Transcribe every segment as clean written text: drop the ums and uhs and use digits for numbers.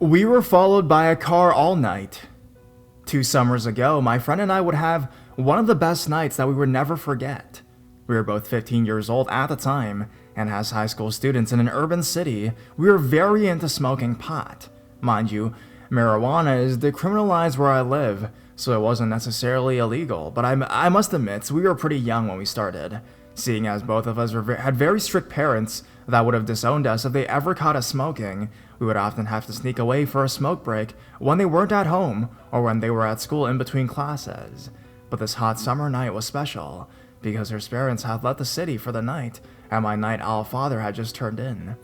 We were followed by a car all night. 2 summers ago, my friend and I would have one of the best nights that we would never forget. We were both 15 years old at the time, and as high school students in an urban city, we were very into smoking pot. Mind you, marijuana is decriminalized where I live, so it wasn't necessarily illegal, but I must admit, we were pretty young when we started, seeing as both of us had very strict parents that would have disowned us if they ever caught us smoking. We would often have to sneak away for a smoke break when they weren't at home or when they were at school in between classes. But this hot summer night was special because her parents had left the city for the night and my night owl father had just turned in.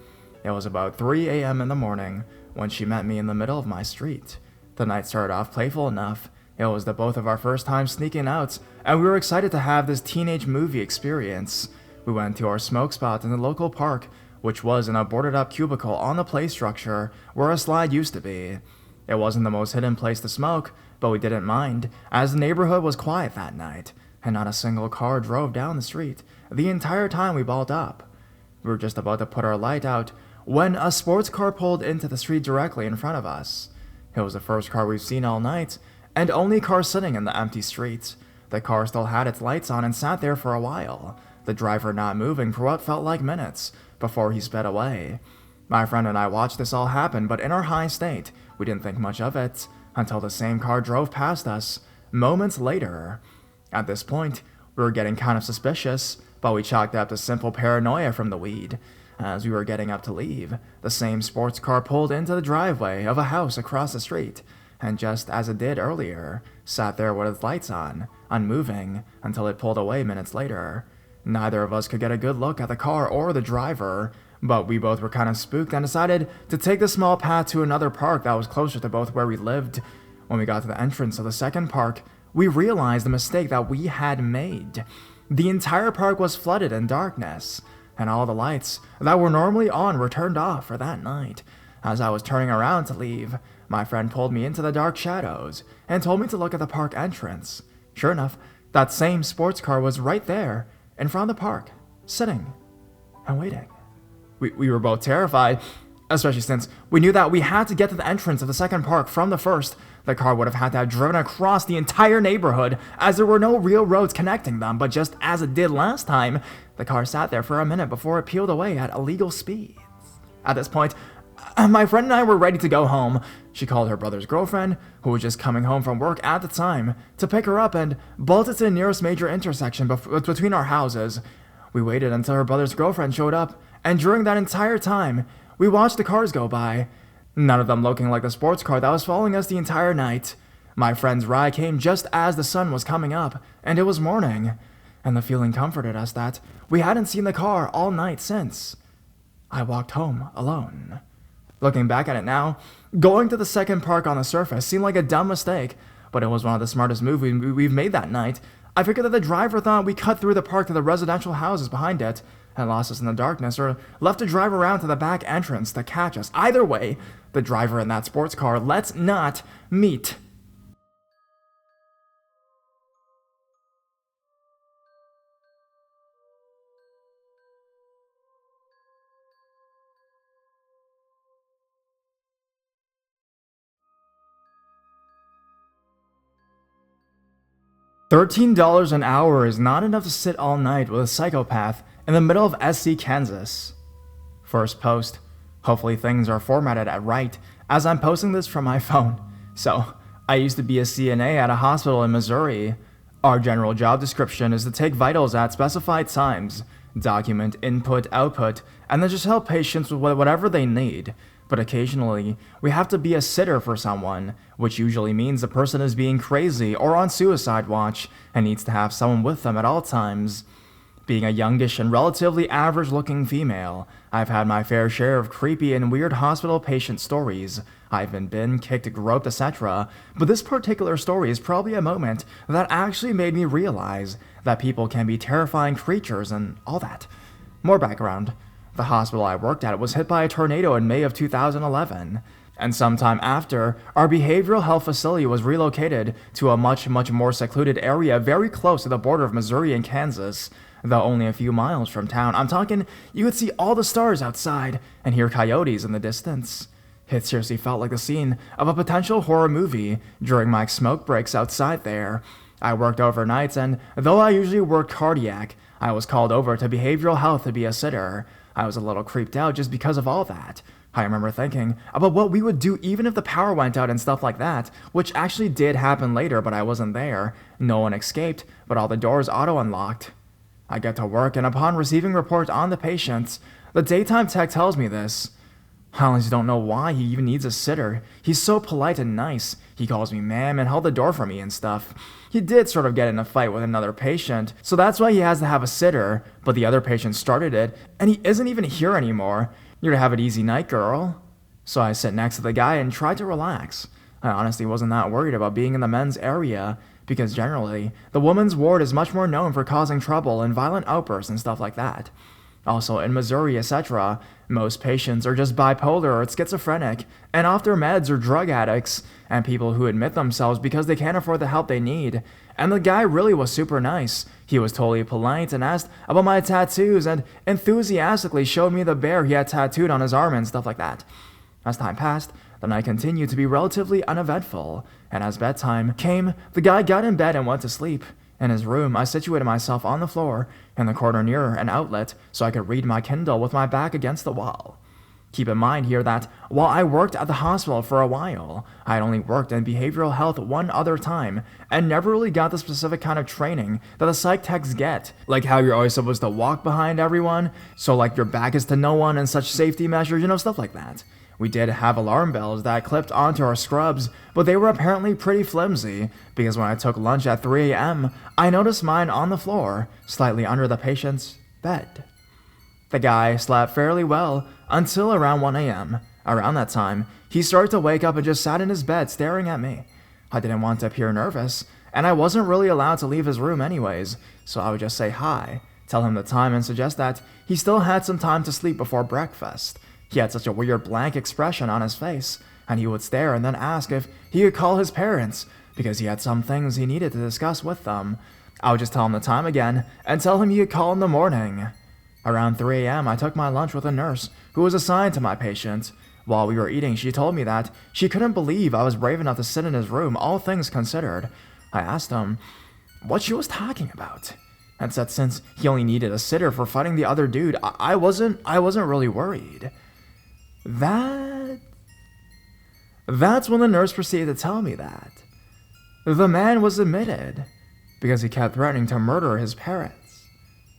It was about 3 a.m. in the morning when she met me in the middle of my street. The night started off playful enough. It was the both of our first time sneaking out, and we were excited to have this teenage movie experience. We went to our smoke spot in the local park, which was in a boarded up cubicle on the play structure where a slide used to be. It wasn't the most hidden place to smoke, but we didn't mind, as the neighborhood was quiet that night, and not a single car drove down the street the entire time we balled up. We were just about to put our light out when a sports car pulled into the street directly in front of us. It was the first car we've seen all night, and only car sitting in the empty street. The car still had its lights on and sat there for a while, the driver not moving for what felt like minutes before he sped away. My friend and I watched this all happen, but in our high state, we didn't think much of it until the same car drove past us moments later. At this point, we were getting kind of suspicious, but we chalked up to simple paranoia from the weed. As we were getting up to leave, the same sports car pulled into the driveway of a house across the street, and just as it did earlier, sat there with its lights on, unmoving, until it pulled away minutes later. Neither of us could get a good look at the car or the driver, but we both were kind of spooked and decided to take the small path to another park that was closer to both where we lived. When we got to the entrance of the second park, we realized the mistake that we had made. The entire park was flooded in darkness, and all the lights that were normally on were turned off for that night. As I was turning around to leave, my friend pulled me into the dark shadows and told me to look at the park entrance. Sure enough, that same sports car was right there, in front of the park, sitting and waiting. We were both terrified, especially since we knew that we had to get to the entrance of the second park from the first. The car would have had to have driven across the entire neighborhood, as there were no real roads connecting them, but just as it did last time, the car sat there for a minute before it peeled away at illegal speeds. At this point, my friend and I were ready to go home. She called her brother's girlfriend, who was just coming home from work at the time, to pick her up and bolted to the nearest major intersection between our houses. We waited until her brother's girlfriend showed up, and during that entire time, we watched the cars go by, none of them looking like the sports car that was following us the entire night. My friend's ride came just as the sun was coming up, and it was morning, and the feeling comforted us that we hadn't seen the car all night since. I walked home alone. Looking back at it now, going to the second park on the surface seemed like a dumb mistake, but it was one of the smartest moves we've made that night. I figured that the driver thought we cut through the park to the residential houses behind it and lost us in the darkness, or left to drive around to the back entrance to catch us. Either way, the driver in that sports car, let's not meet. $13 an hour is not enough to sit all night with a psychopath in the middle of SC, Kansas. First post. Hopefully things are formatted right, as I'm posting this from my phone. So, I used to be a CNA at a hospital in Missouri. Our general job description is to take vitals at specified times, document input, output, and then just help patients with whatever they need. But occasionally, we have to be a sitter for someone, which usually means the person is being crazy or on suicide watch and needs to have someone with them at all times. Being a youngish and relatively average-looking female, I've had my fair share of creepy and weird hospital patient stories. I've been kicked, groped, etc. But this particular story is probably a moment that actually made me realize that people can be terrifying creatures and all that. More background. The hospital I worked at was hit by a tornado in May of 2011, and sometime after, our behavioral health facility was relocated to a much more secluded area very close to the border of Missouri and Kansas, though only a few miles from town. I'm talking, you could see all the stars outside and hear coyotes in the distance. It seriously felt like the scene of a potential horror movie during my smoke breaks outside there. I worked overnights, and though I usually worked cardiac, I was called over to behavioral health to be a sitter. I was a little creeped out just because of all that. I remember thinking about what we would do even if the power went out and stuff like that, which actually did happen later, but I wasn't there. No one escaped, but all the doors auto-unlocked. I get to work, and upon receiving reports on the patients, the daytime tech tells me this. I honestly don't know why he even needs a sitter. He's so polite and nice. He calls me ma'am and held the door for me and stuff. He did sort of get in a fight with another patient, so that's why he has to have a sitter, but the other patient started it, and he isn't even here anymore. You're to have an easy night, girl. So I sit next to the guy and try to relax. I honestly wasn't that worried about being in the men's area, because generally, the women's ward is much more known for causing trouble and violent outbursts and stuff like that. Also, in Missouri, etc., most patients are just bipolar or schizophrenic, and off their meds or drug addicts, and people who admit themselves because they can't afford the help they need. And the guy really was super nice. He was totally polite and asked about my tattoos and enthusiastically showed me the bear he had tattooed on his arm and stuff like that. As time passed, the night continued to be relatively uneventful, and as bedtime came, the guy got in bed and went to sleep. In his room, I situated myself on the floor, in the corner near an outlet, so I could read my Kindle with my back against the wall. Keep in mind here that while I worked at the hospital for a while, I had only worked in behavioral health one other time, and never really got the specific kind of training that the psych techs get, like how you're always supposed to walk behind everyone, so like your back is to no one and such safety measures, stuff like that. We did have alarm bells that clipped onto our scrubs, but they were apparently pretty flimsy, because when I took lunch at 3 a.m., I noticed mine on the floor, slightly under the patient's bed. The guy slept fairly well until around 1 a.m. Around that time, he started to wake up and just sat in his bed staring at me. I didn't want to appear nervous, and I wasn't really allowed to leave his room anyways, so I would just say hi, tell him the time, and suggest that he still had some time to sleep before breakfast. He had such a weird blank expression on his face, and he would stare and then ask if he could call his parents, because he had some things he needed to discuss with them. I would just tell him the time again, and tell him he could call in the morning. Around 3 a.m., I took my lunch with a nurse who was assigned to my patient. While we were eating, she told me that she couldn't believe I was brave enough to sit in his room, all things considered. I asked him what she was talking about, and said since he only needed a sitter for fighting the other dude, I wasn't really worried. That's when the nurse proceeded to tell me that the man was admitted because he kept threatening to murder his parents.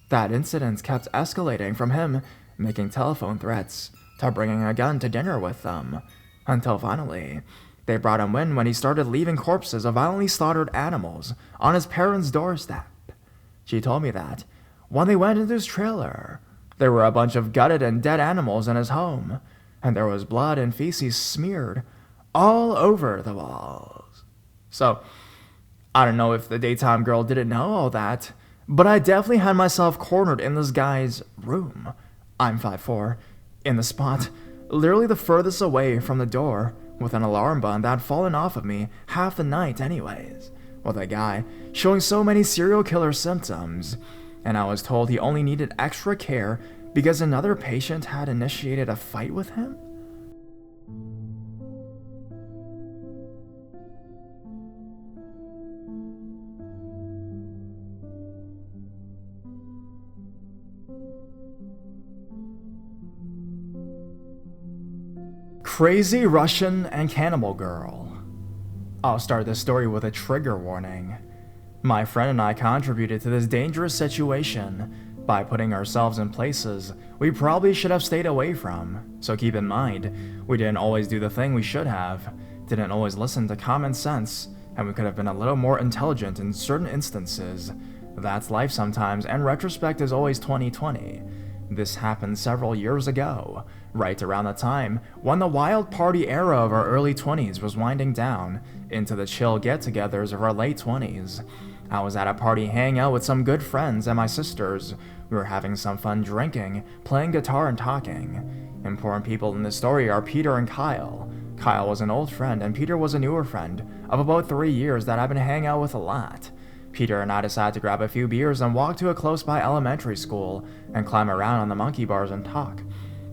That incident kept escalating from him making telephone threats to bringing a gun to dinner with them, until finally, they brought him in when he started leaving corpses of violently slaughtered animals on his parents' doorstep. She told me that when they went into his trailer, there were a bunch of gutted and dead animals in his home, and there was blood and feces smeared all over the walls. So, I don't know if the daytime girl didn't know all that, but I definitely had myself cornered in this guy's room. I'm 5'4", in the spot, literally the furthest away from the door, with an alarm button that had fallen off of me half the night anyways, with a guy showing so many serial killer symptoms, and I was told he only needed extra care because another patient had initiated a fight with him? Crazy Russian and Cannibal Girl. I'll start this story with a trigger warning. My friend and I contributed to this dangerous situation by putting ourselves in places we probably should have stayed away from, so keep in mind, we didn't always do the thing we should have, didn't always listen to common sense, and we could have been a little more intelligent in certain instances. That's life sometimes, and retrospect is always 20/20. This happened several years ago, right around the time when the wild party era of our early 20s was winding down into the chill get-togethers of our late 20s. I was at a party hanging out with some good friends and my sisters. We were having some fun drinking, playing guitar and talking. Important people in this story are Peter and Kyle. Kyle was an old friend and Peter was a newer friend of about 3 years that I've been hanging out with a lot. Peter and I decided to grab a few beers and walk to a close-by elementary school and climb around on the monkey bars and talk.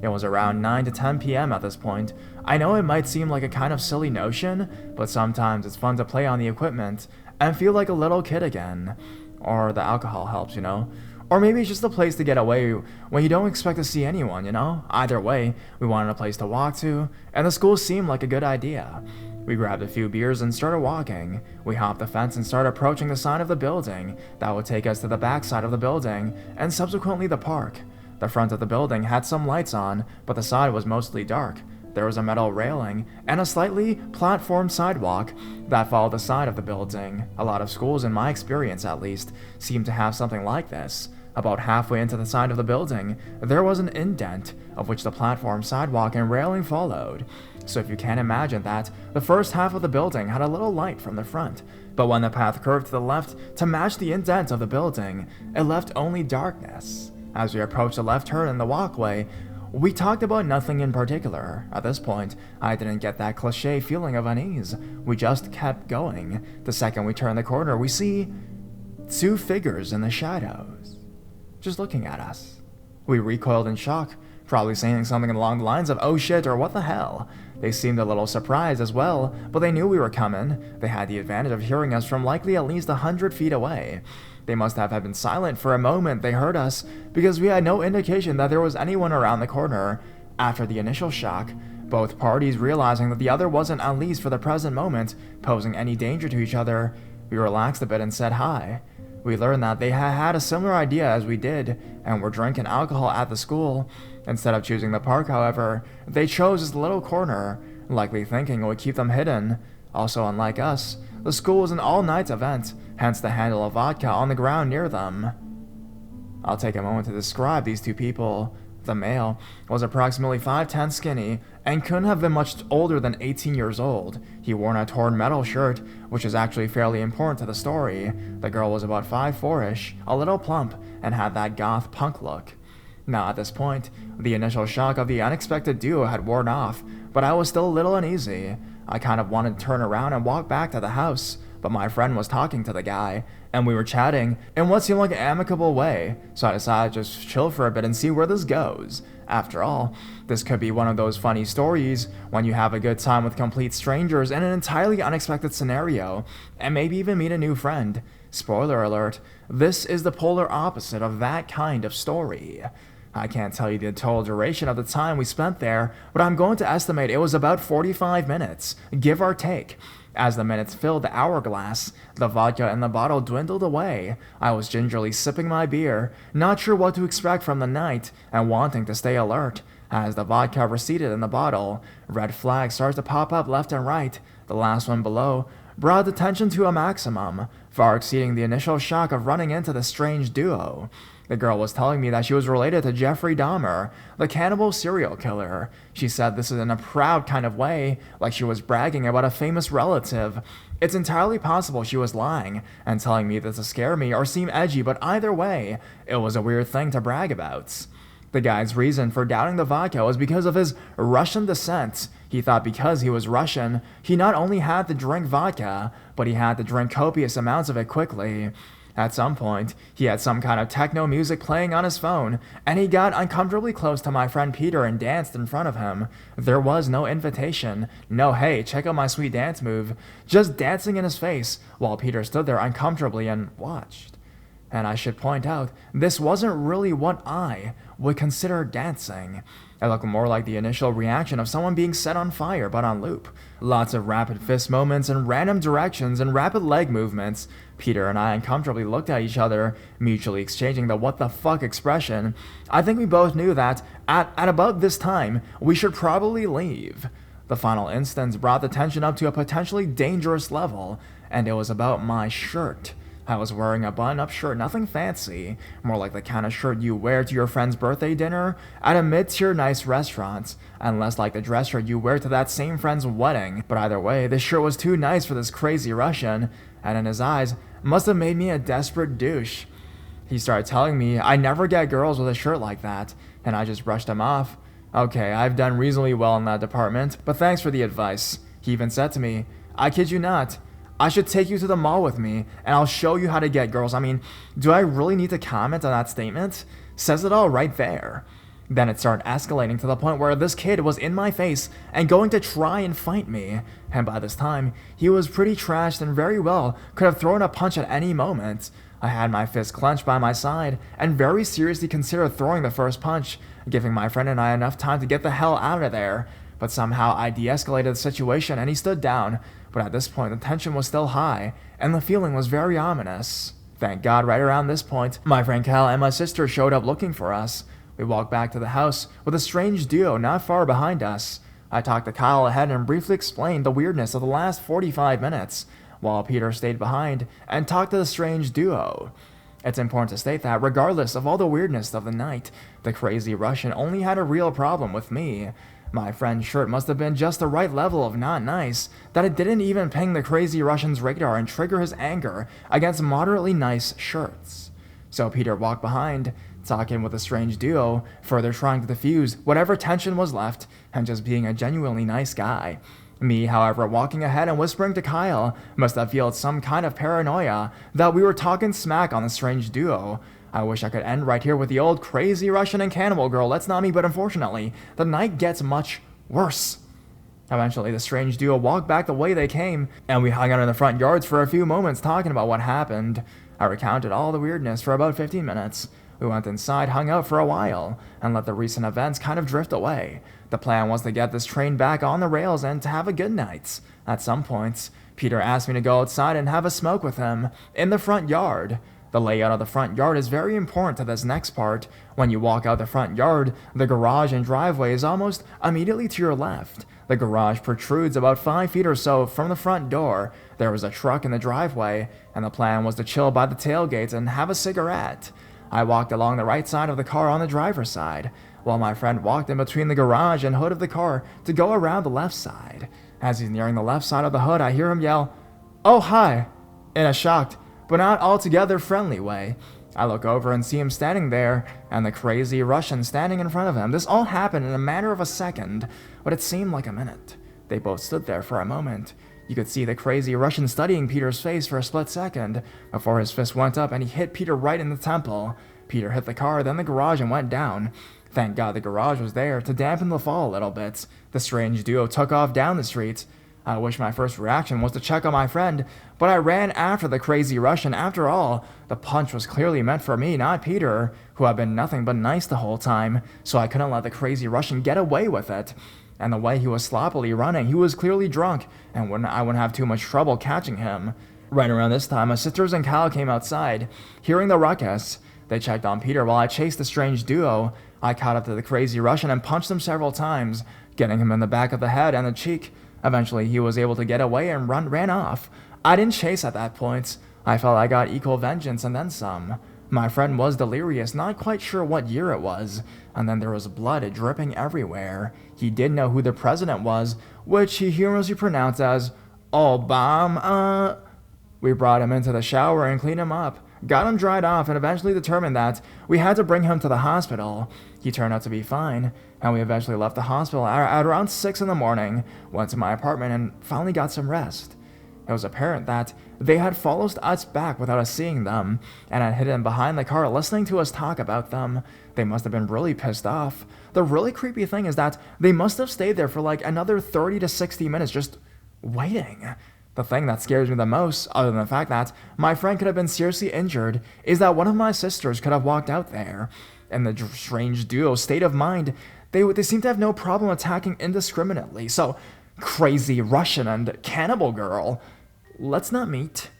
It was around 9 to 10 p.m. at this point. I know it might seem like a kind of silly notion, but sometimes it's fun to play on the equipment and feel like a little kid again. Or the alcohol helps, you know? Or maybe it's just a place to get away when you don't expect to see anyone, you know? Either way, we wanted a place to walk to, and the school seemed like a good idea. We grabbed a few beers and started walking. We hopped the fence and started approaching the side of the building that would take us to the back side of the building, and subsequently the park. The front of the building had some lights on, but the side was mostly dark. There was a metal railing and a slightly platformed sidewalk that followed the side of the building. A lot of schools, in my experience at least, seem to have something like this. About halfway into the side of the building, there was an indent, of which the platform, sidewalk, and railing followed. So if you can imagine that, the first half of the building had a little light from the front, but when the path curved to the left to match the indent of the building, it left only darkness. As we approached the left turn in the walkway, we talked about nothing in particular. At this point, I didn't get that cliche feeling of unease. We just kept going. The second we turn the corner, we see 2 figures in the shadows, just looking at us. We recoiled in shock, probably saying something along the lines of, "Oh shit," or "What the hell?" They seemed a little surprised as well, but they knew we were coming. They had the advantage of hearing us from likely at least 100 feet away. They must have been silent for a moment they heard us, because we had no indication that there was anyone around the corner. After the initial shock, both parties realizing that the other wasn't, at least for the present moment, posing any danger to each other, we relaxed a bit and said hi. We learned that they had a similar idea as we did, and were drinking alcohol at the school. Instead of choosing the park, however, they chose this little corner, likely thinking it would keep them hidden. Also, unlike us, the school was an all-night event, hence the handle of vodka on the ground near them. I'll take a moment to describe these 2 people. The male was approximately 5'10", skinny, and couldn't have been much older than 18 years old. He wore a torn metal shirt, which is actually fairly important to the story. The girl was about 5'4"-ish, a little plump, and had that goth punk look. Now at this point, the initial shock of the unexpected duo had worn off, but I was still a little uneasy. I kind of wanted to turn around and walk back to the house, but my friend was talking to the guy, and we were chatting in what seemed like an amicable way, so I decided to just chill for a bit and see where this goes. After all, this could be one of those funny stories when you have a good time with complete strangers in an entirely unexpected scenario, and maybe even meet a new friend. Spoiler alert, this is the polar opposite of that kind of story. I can't tell you the total duration of the time we spent there, but I'm going to estimate it was about 45 minutes, give or take. As the minutes filled the hourglass, the vodka in the bottle dwindled away. I was gingerly sipping my beer, not sure what to expect from the night, and wanting to stay alert. As the vodka receded in the bottle, red flags started to pop up left and right. The last one below brought the tension to a maximum, far exceeding the initial shock of running into the strange duo. The girl was telling me that she was related to Jeffrey Dahmer, the cannibal serial killer. She said this in a proud kind of way, like she was bragging about a famous relative. It's entirely possible she was lying and telling me this to scare me or seem edgy, but either way, it was a weird thing to brag about. The guy's reason for doubting the vodka was because of his Russian descent. He thought because he was Russian, he not only had to drink vodka, but he had to drink copious amounts of it quickly. At some point, he had some kind of techno music playing on his phone, and he got uncomfortably close to my friend Peter and danced in front of him. There was no invitation, no "hey, check out my sweet dance move," just dancing in his face, while Peter stood there uncomfortably and watched. And I should point out, this wasn't really what I would consider dancing. It looked more like the initial reaction of someone being set on fire, but on loop. Lots of rapid fist moments in random directions and rapid leg movements. Peter and I uncomfortably looked at each other, mutually exchanging the "what the fuck" expression. I think we both knew that, at about this time, we should probably leave. The final instance brought the tension up to a potentially dangerous level, and it was about my shirt. I was wearing a button-up shirt, nothing fancy, more like the kind of shirt you wear to your friend's birthday dinner at a mid-tier nice restaurant, and less like the dress shirt you wear to that same friend's wedding. But either way, this shirt was too nice for this crazy Russian, and in his eyes, must have made me a desperate douche. He started telling me I never get girls with a shirt like that, and I just brushed him off. Okay, I've done reasonably well in that department, but thanks for the advice. He even said to me, I kid you not, I should take you to the mall with me, and I'll show you how to get girls. I mean, do I really need to comment on that statement? Says it all right there. Then it started escalating to the point where this kid was in my face and going to try and fight me, and by this time, he was pretty trashed and very well could have thrown a punch at any moment. I had my fist clenched by my side and very seriously considered throwing the first punch, giving my friend and I enough time to get the hell out of there. But somehow I de-escalated the situation and he stood down, but at this point the tension was still high, and the feeling was very ominous. Thank God right around this point, my friend Cal and my sister showed up looking for us. We walked back to the house with a strange duo not far behind us. I talked to Kyle ahead and briefly explained the weirdness of the last 45 minutes, while Peter stayed behind and talked to the strange duo. It's important to state that, regardless of all the weirdness of the night, the crazy Russian only had a real problem with me. My friend's shirt must have been just the right level of not nice, that it didn't even ping the crazy Russian's radar and trigger his anger against moderately nice shirts. So Peter walked behind, talking with the strange duo, further trying to diffuse whatever tension was left, and just being a genuinely nice guy. Me, however, walking ahead and whispering to Kyle, must have felt some kind of paranoia that we were talking smack on the strange duo. I wish I could end right here with the old crazy Russian and cannibal girl, that's not me, but unfortunately, the night gets much worse. Eventually, the strange duo walked back the way they came, and we hung out in the front yards for a few moments talking about what happened. I recounted all the weirdness for about 15 minutes. We went inside, hung out for a while, and let the recent events kind of drift away. The plan was to get this train back on the rails and to have a good night. At some points, Peter asked me to go outside and have a smoke with him in the front yard. The layout of the front yard is very important to this next part. When you walk out the front yard, the garage and driveway is almost immediately to your left. The garage protrudes about 5 feet or so from the front door. There was a truck in the driveway, and the plan was to chill by the tailgate and have a cigarette. I walked along the right side of the car on the driver's side, while my friend walked in between the garage and hood of the car to go around the left side. As he's nearing the left side of the hood, I hear him yell, "Oh, hi," in a shocked, but not altogether friendly way. I look over and see him standing there, and the crazy Russian standing in front of him. This all happened in a matter of a second, but it seemed like a minute. They both stood there for a moment. You could see the crazy Russian studying Peter's face for a split second, before his fist went up and he hit Peter right in the temple. Peter hit the car, then the garage, and went down. Thank God the garage was there to dampen the fall a little bit. The strange duo took off down the street. I wish my first reaction was to check on my friend, but I ran after the crazy Russian. After all, the punch was clearly meant for me, not Peter, who had been nothing but nice the whole time, so I couldn't let the crazy Russian get away with it. And the way he was sloppily running, he was clearly drunk, and I wouldn't have too much trouble catching him. Right around this time, my sisters and Kyle came outside. Hearing the ruckus, they checked on Peter while I chased the strange duo. I caught up to the crazy Russian and punched him several times, getting him in the back of the head and the cheek. Eventually, he was able to get away and ran off. I didn't chase at that point. I felt I got equal vengeance and then some. My friend was delirious, not quite sure what year it was, and then there was blood dripping everywhere. He did know who the president was, which he humorously pronounced as Obama. We brought him into the shower and cleaned him up, got him dried off, and eventually determined that we had to bring him to the hospital. He turned out to be fine, and we eventually left the hospital at around 6 in the morning, went to my apartment, and finally got some rest. It was apparent that they had followed us back without us seeing them, and had hidden behind the car listening to us talk about them. They must have been really pissed off. The really creepy thing is that they must have stayed there for like another 30 to 60 minutes just waiting. The thing that scares me the most, other than the fact that my friend could have been seriously injured, is that one of my sisters could have walked out there. In the strange duo's state of mind, they seem to have no problem attacking indiscriminately. So, crazy Russian and cannibal girl, let's not meet.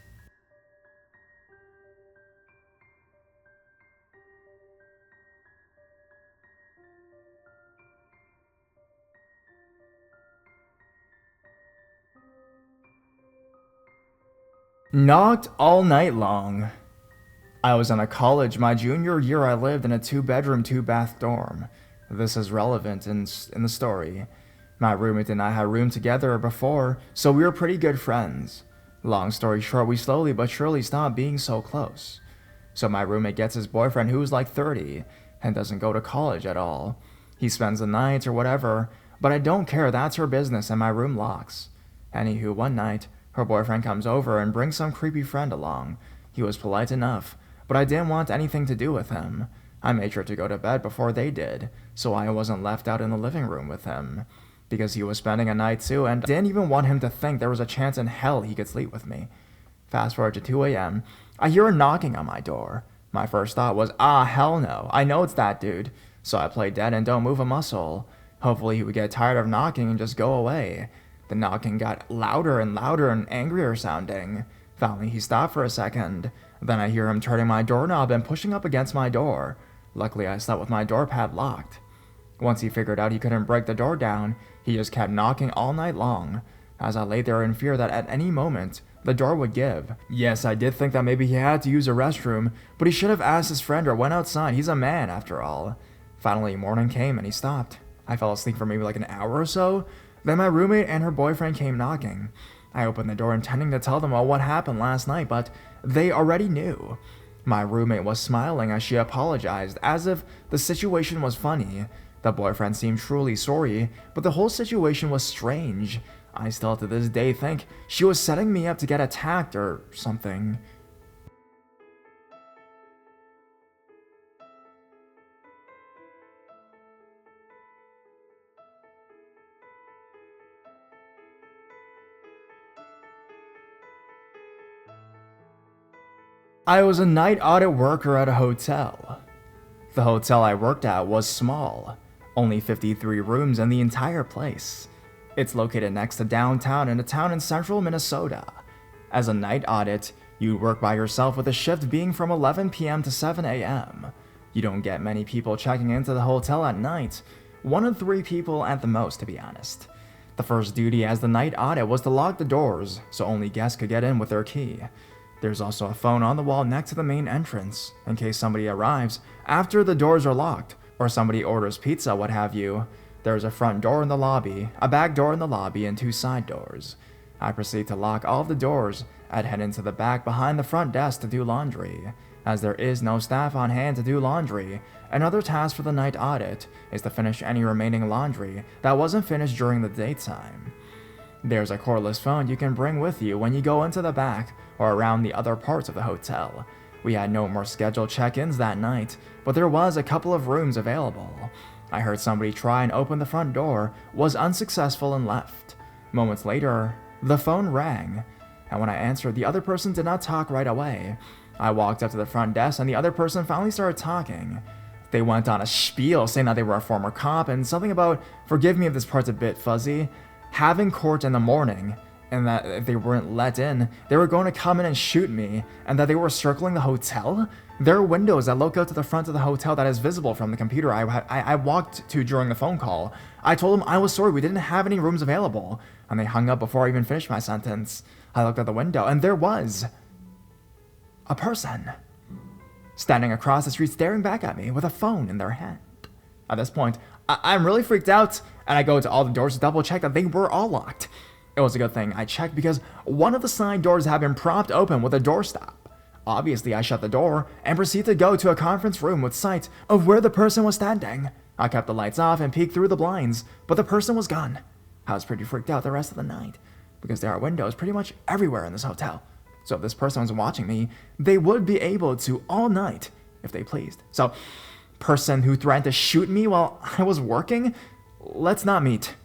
Knocked all night long. I was in a college my junior year. I lived in a 2-bedroom, 2-bath dorm. This is relevant in the story. My roommate and I had roomed together before, so we were pretty good friends. Long story short, we slowly but surely stopped being so close. So my roommate gets his boyfriend who's like 30 and doesn't go to college at all. He spends the night or whatever, but I don't care, that's her business, and my room locks. Anywho, one night, her boyfriend comes over and brings some creepy friend along. He was polite enough, but I didn't want anything to do with him. I made sure to go to bed before they did, so I wasn't left out in the living room with him. Because he was spending a night too, and didn't even want him to think there was a chance in hell he could sleep with me. Fast forward to 2 a.m., I hear a knocking on my door. My first thought was, hell no, I know it's that dude. So I play dead and don't move a muscle. Hopefully he would get tired of knocking and just go away. The knocking got louder and louder and angrier sounding. Finally he stopped for a second. Then I hear him turning my doorknob and pushing up against my door. Luckily I slept with my door pad locked. Once he figured out he couldn't break the door down, he just kept knocking all night long, as I lay there in fear that at any moment, the door would give. Yes, I did think that maybe he had to use a restroom, but he should have asked his friend or went outside. He's a man, after all. Finally, morning came and he stopped. I fell asleep for maybe like an hour or so. Then my roommate and her boyfriend came knocking. I opened the door intending to tell them all what happened last night, but they already knew. My roommate was smiling as she apologized, as if the situation was funny. The boyfriend seemed truly sorry, but the whole situation was strange. I still to this day think she was setting me up to get attacked or something. I was a night audit worker at a hotel. The hotel I worked at was small, only 53 rooms in the entire place. It's located next to downtown in a town in central Minnesota. As a night audit, you work by yourself with a shift being from 11 p.m. to 7 a.m. You don't get many people checking into the hotel at night, 1 in 3 people at the most to be honest. The first duty as the night audit was to lock the doors so only guests could get in with their key. There's also a phone on the wall next to the main entrance, in case somebody arrives after the doors are locked, or somebody orders pizza, what have you. There's a front door in the lobby, a back door in the lobby, and 2 side doors. I proceed to lock all of the doors and head into the back behind the front desk to do laundry. As there is no staff on hand to do laundry, another task for the night audit is to finish any remaining laundry that wasn't finished during the daytime. There's a cordless phone you can bring with you when you go into the back or around the other parts of the hotel. We had no more scheduled check-ins that night, but there was a couple of rooms available. I heard somebody try and open the front door, was unsuccessful and left. Moments later, the phone rang, and when I answered, the other person did not talk right away. I walked up to the front desk and the other person finally started talking. They went on a spiel saying that they were a former cop and something about, forgive me if this part's a bit fuzzy, having court in the morning, and that if they weren't let in, they were going to come in and shoot me, and that they were circling the hotel. There are windows that look out to the front of the hotel that is visible from the computer I walked to during the phone call. I told them I was sorry, we didn't have any rooms available, and they hung up before I even finished my sentence. I looked out the window, and there was a person standing across the street staring back at me with a phone in their hand. At this point, I'm really freaked out, and I go to all the doors to double check that they were all locked. It was a good thing I checked because one of the side doors had been propped open with a doorstop. Obviously, I shut the door and proceeded to go to a conference room with sight of where the person was standing. I kept the lights off and peeked through the blinds, but the person was gone. I was pretty freaked out the rest of the night because there are windows pretty much everywhere in this hotel. So if this person was watching me, they would be able to all night if they pleased. So, person who threatened to shoot me while I was working, let's not meet.